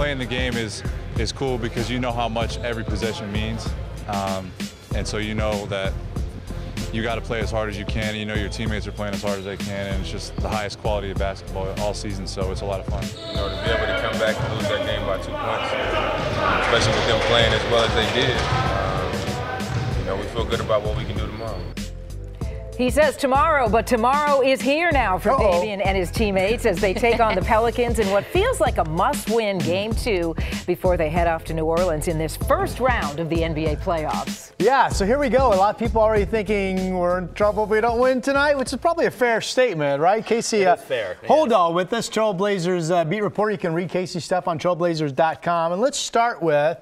playing the game is cool because you know how much every possession means, and so you know that you got to play as hard as you can. You know your teammates are playing as hard as they can, and it's just the highest quality of basketball all season, so it's a lot of fun. You know, to be able to come back and lose that game by 2 points, especially with them playing as well as they did, you know, we feel good about what we can do tomorrow. He says tomorrow, but tomorrow is here now for Damian and his teammates as they take on the Pelicans in what feels like a must-win Game 2 before they head off to New Orleans in this first round of the NBA playoffs. Yeah, so here we go. A lot of people already thinking we're in trouble if we don't win tonight, which is probably a fair statement, right? Casey Holdahl with us, Trailblazers beat reporter. You can read Casey's stuff on trailblazers.com. And let's start with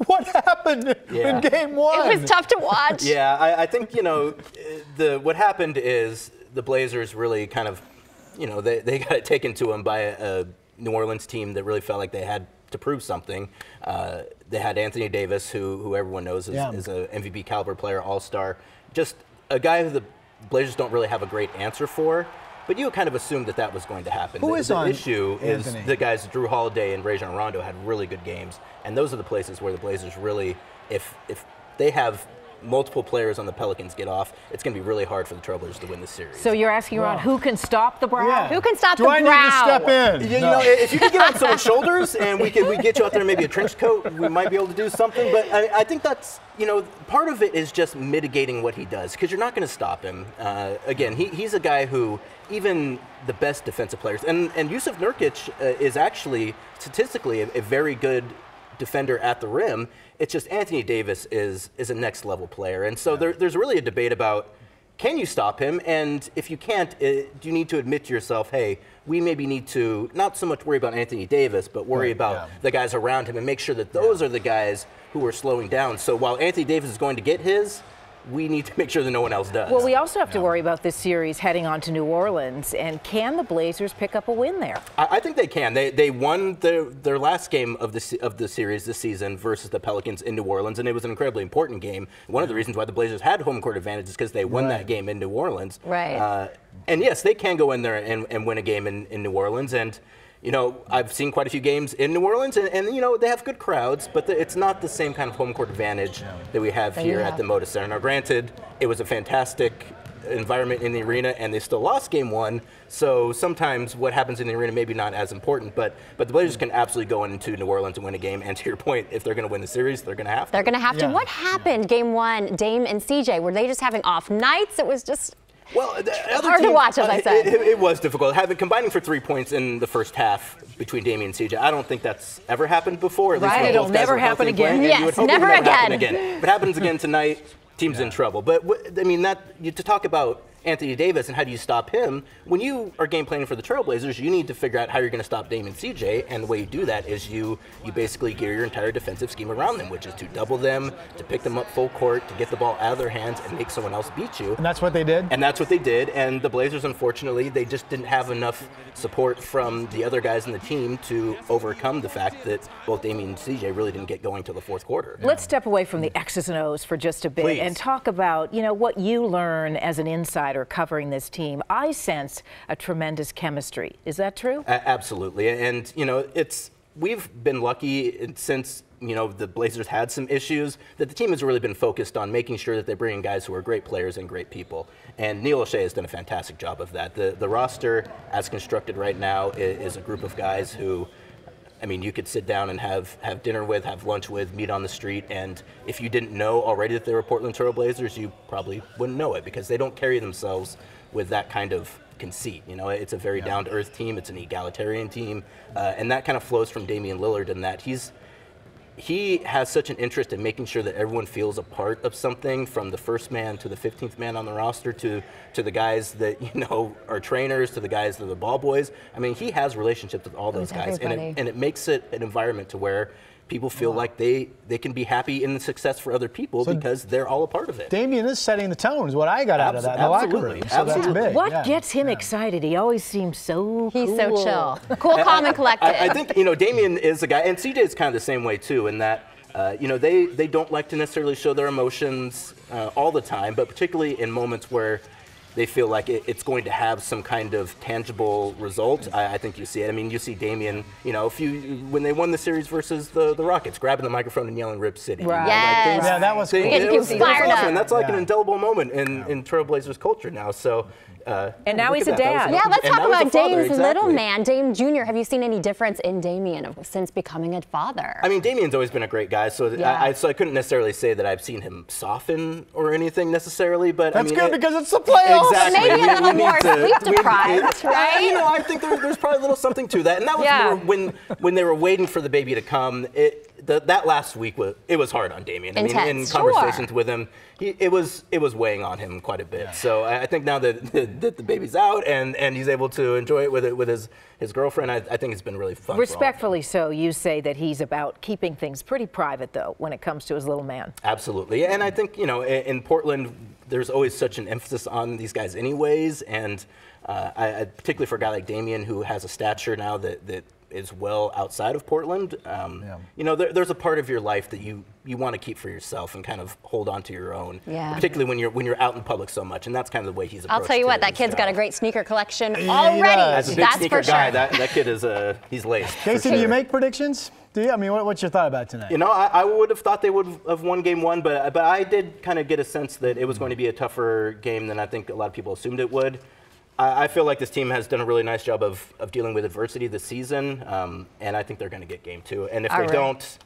what happened in Game 1? It was tough to watch. Yeah, I think, you know, what happened is the Blazers really kind of, you know, they got it taken to them by a New Orleans team that really felt like they had to prove something. They had Anthony Davis, who everyone knows is an MVP caliber player, all-star, just a guy who the Blazers don't really have a great answer for. But you kind of assumed that was going to happen. The issue is the guys, Drew Holiday and Rajon Rondo, had really good games. And those are the places where the Blazers really, if they have multiple players on the Pelicans get off, it's going to be really hard for the Trailblazers to win this series. So you're asking Ron, who can stop the Brow? Yeah. Who can stop the Brow? Do I need to step in? You know, if you could get on someone's shoulders and we get you out there in maybe a trench coat, we might be able to do something. But I think that's, you know, part of it is just mitigating what he does, because you're not going to stop him. Again, he's a guy who even the best defensive players, and Jusuf Nurkic is actually statistically a very good defender at the rim. It's just Anthony Davis is a next level player. And so there's really a debate about, can you stop him? And if you can't, do you need to admit to yourself, hey, we maybe need to not so much worry about Anthony Davis, but worry about the guys around him and make sure that those are the guys who are slowing down. So while Anthony Davis is going to get his, we need to make sure that no one else does. Well, we also have to worry about this series heading on to New Orleans, and can the Blazers pick up a win there? I think they can. They won their last game of the series this season versus the Pelicans in New Orleans, and it was an incredibly important game. One of the reasons why the Blazers had home court advantage is because they won that game in New Orleans. Right. And yes, they can go in there and win a game in New Orleans. And you know, I've seen quite a few games in New Orleans, and you know, they have good crowds, but it's not the same kind of home court advantage that we have here at the Moda Center. Now, granted, it was a fantastic environment in the arena, and they still lost Game 1, so sometimes what happens in the arena maybe not as important, but the Blazers can absolutely go into New Orleans and win a game, and to your point, if they're going to win the series, they're going to have to. They're going to have to. What happened Game 1, Dame and CJ? Were they just having off nights? It was just... Well, the other hard to watch, as I said. It was difficult. Combining for 3 points in the first half between Damian and CJ, I don't think that's ever happened before. At least it'll never happen again. Yes, never again. If it happens again tonight, team's in trouble. But I mean, to talk about Anthony Davis and how do you stop him, when you are game planning for the Trailblazers, you need to figure out how you're going to stop Dame and CJ, and the way you do that is you basically gear your entire defensive scheme around them, which is to double them, to pick them up full court, to get the ball out of their hands and make someone else beat you. And that's what they did? And that's what they did, and the Blazers, unfortunately, they just didn't have enough support from the other guys in the team to overcome the fact that both Damian and CJ really didn't get going till the fourth quarter. Let's step away from the X's and O's for just a bit and talk about, you know, what you learn as an insider covering this team. I sense a tremendous chemistry. Is that true? Absolutely. And, you know, we've been lucky since, you know, the Blazers had some issues that the team has really been focused on making sure that they bring in guys who are great players and great people. And Neil O'Shea has done a fantastic job of that. The roster, as constructed right now, is a group of guys who, I mean, you could sit down and have dinner with, have lunch with, meet on the street, and if you didn't know already that they were Portland Trail Blazers, you probably wouldn't know it because they don't carry themselves with that kind of conceit. You know, it's a very down-to-earth team, it's an egalitarian team, and that kind of flows from Damian Lillard in that he has such an interest in making sure that everyone feels a part of something, from the first man to the 15th man on the roster to the guys that, you know, are trainers, to the guys that are the ball boys. I mean, he has relationships with all those guys, and it makes it an environment to where people feel like they can be happy in the success for other people because they're all a part of it. Damian is setting the tone is what I got out of that in the locker room. So that's big. What gets him excited? He always seems so He's cool. so chill. Cool, calm, and collected. I think, you know, Damian is a guy, and CJ is kind of the same way too, in that, you know, they don't like to necessarily show their emotions all the time, but particularly in moments where they feel like it's going to have some kind of tangible result, I think you see it. I mean, you see Damian, you know, when they won the series versus the Rockets, grabbing the microphone and yelling "Rip City." Right. Yes. Yeah, that was cool. Getting people fired up. And that's like an indelible moment in Trailblazers culture now. So. And now he's a dad. Yeah, let's talk about Dame's exactly. little man, Dame Jr. Have you seen any difference in Damian since becoming a father? I mean, Damian's always been a great guy, so so I couldn't necessarily say that I've seen him soften or anything necessarily. But That's I mean, good because it's the playoffs. Exactly. Maybe a little more sleep-deprived, right? You know, I think there's probably a little something to that, and that was more when they were waiting for the baby to come. That last week was hard on Damian. I mean, in conversations with him, it was weighing on him quite a bit. Yeah. So I think now that the baby's out and he's able to enjoy it with his girlfriend, I think it's been really fun. Respectfully so, you say that he's about keeping things pretty private, though, when it comes to his little man. Absolutely, and I think, you know, in Portland, there's always such an emphasis on these guys anyways, and I particularly for a guy like Damian who has a stature now that is well outside of Portland. You know, there's a part of your life that you want to keep for yourself and kind of hold on to your own. Yeah. Particularly when you're out in public so much, and that's kind of the way he's approached it. I'll tell you what, that kid's got a great sneaker collection Yeah, already. As a big That's sneaker for sure. guy, that kid is he's laced. Casey, do you make predictions? Do you? I mean, what's your thought about tonight? You know, I would have thought they would have won game one, but I did kind of get a sense that it was going to be a tougher game than I think a lot of people assumed it would. I feel like this team has done a really nice job of dealing with adversity this season, and I think they're going to get game two. And if they don't,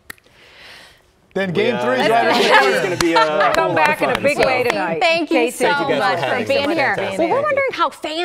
then game three is going to be a Come back in a big way tonight. Thank you so Thank you guys much for for having being me. here. Fantastic. Well, we're wondering how fans